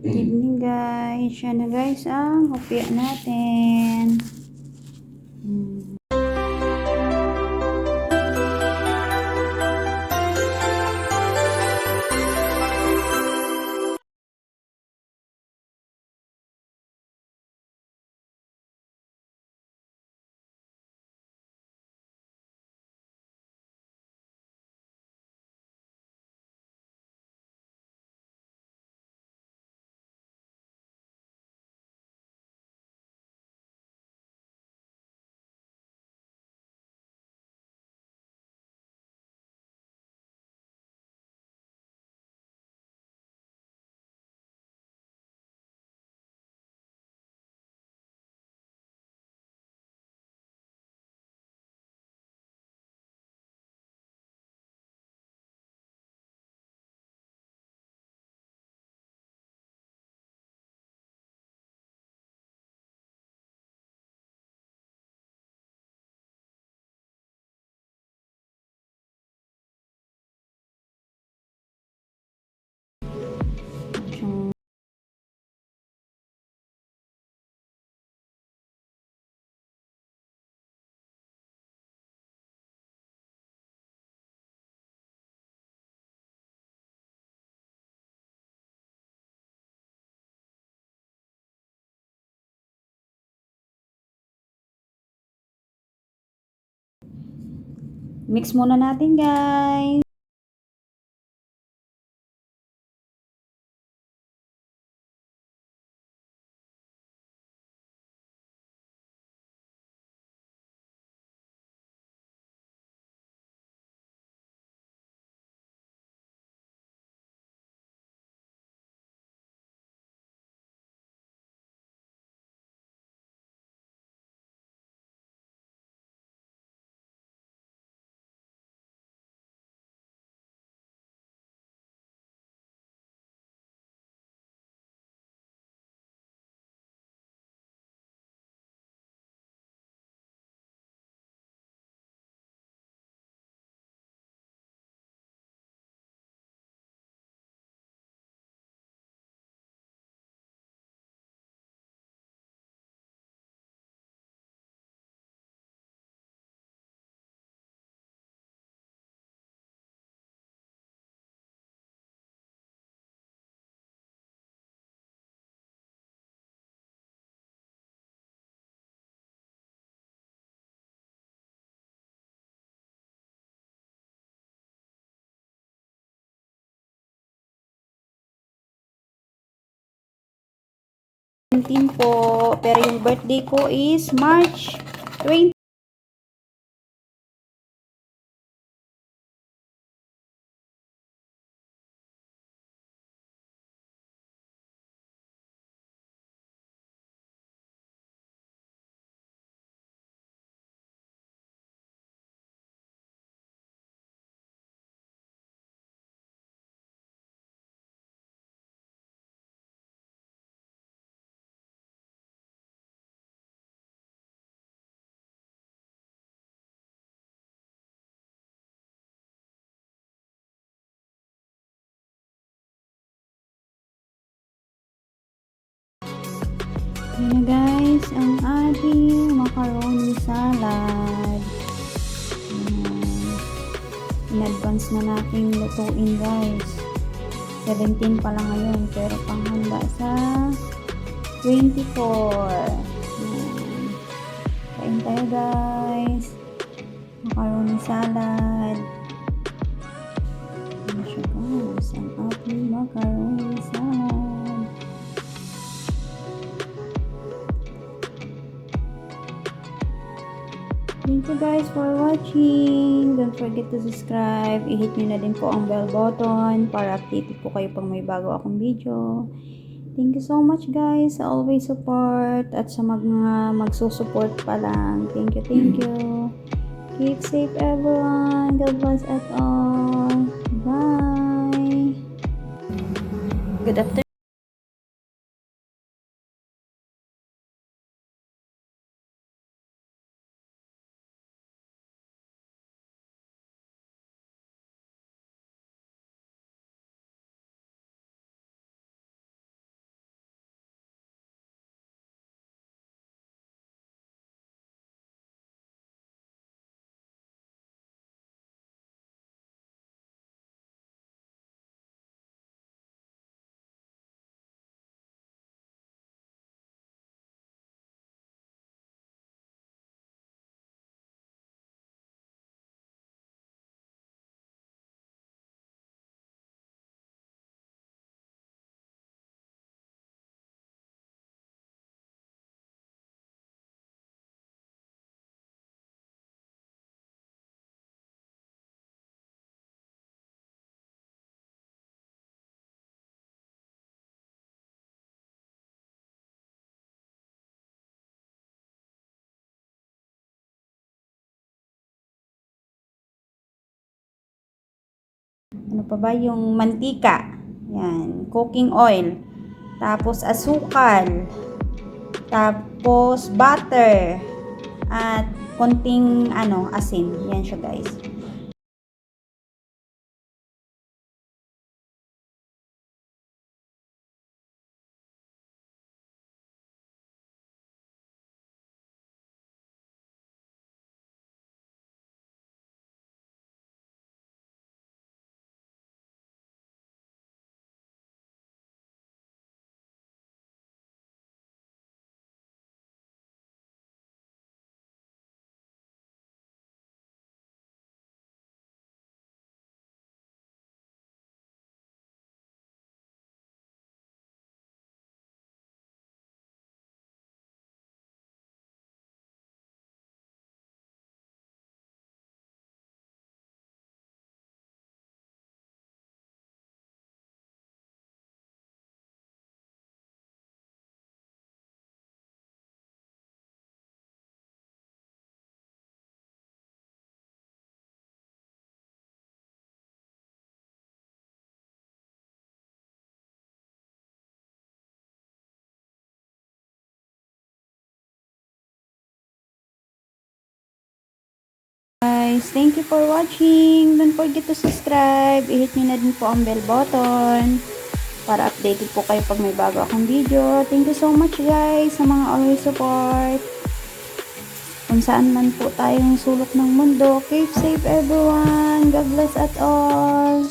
Good evening guys. Yan na guys ang kopya natin. Mix muna natin guys. Po, pero yung birthday ko is March 20. Yan na guys, ang ating macaroni salad. In advance na natin lutuin guys. 17 pa lang ngayon, pero panghanda sa 24. Kain tayo guys. Macaroni salad. Ano siya guys, ang ating macaroni salad. Thank you guys for watching. Don't forget to subscribe. I-hit nyo na din po ang bell button para updated po kayo pag may bago akong video. Thank you so much guys sa always support at sa mga magsusupport pa lang. Thank you, thank you. Keep safe everyone. God bless at all. Bye. Good afternoon. ano pa ba, yung mantika. Yan, cooking oil. Tapos asukal. Tapos butter. At konting asin. Yan siya guys. Guys, thank you for watching. Don't forget to subscribe. I-hit nyo na din po ang bell button para updated po kayo pag may bago akong video. Thank you so much guys sa mga always support. Kung saan man po tayong sulok ng mundo. Keep safe everyone. God bless at all.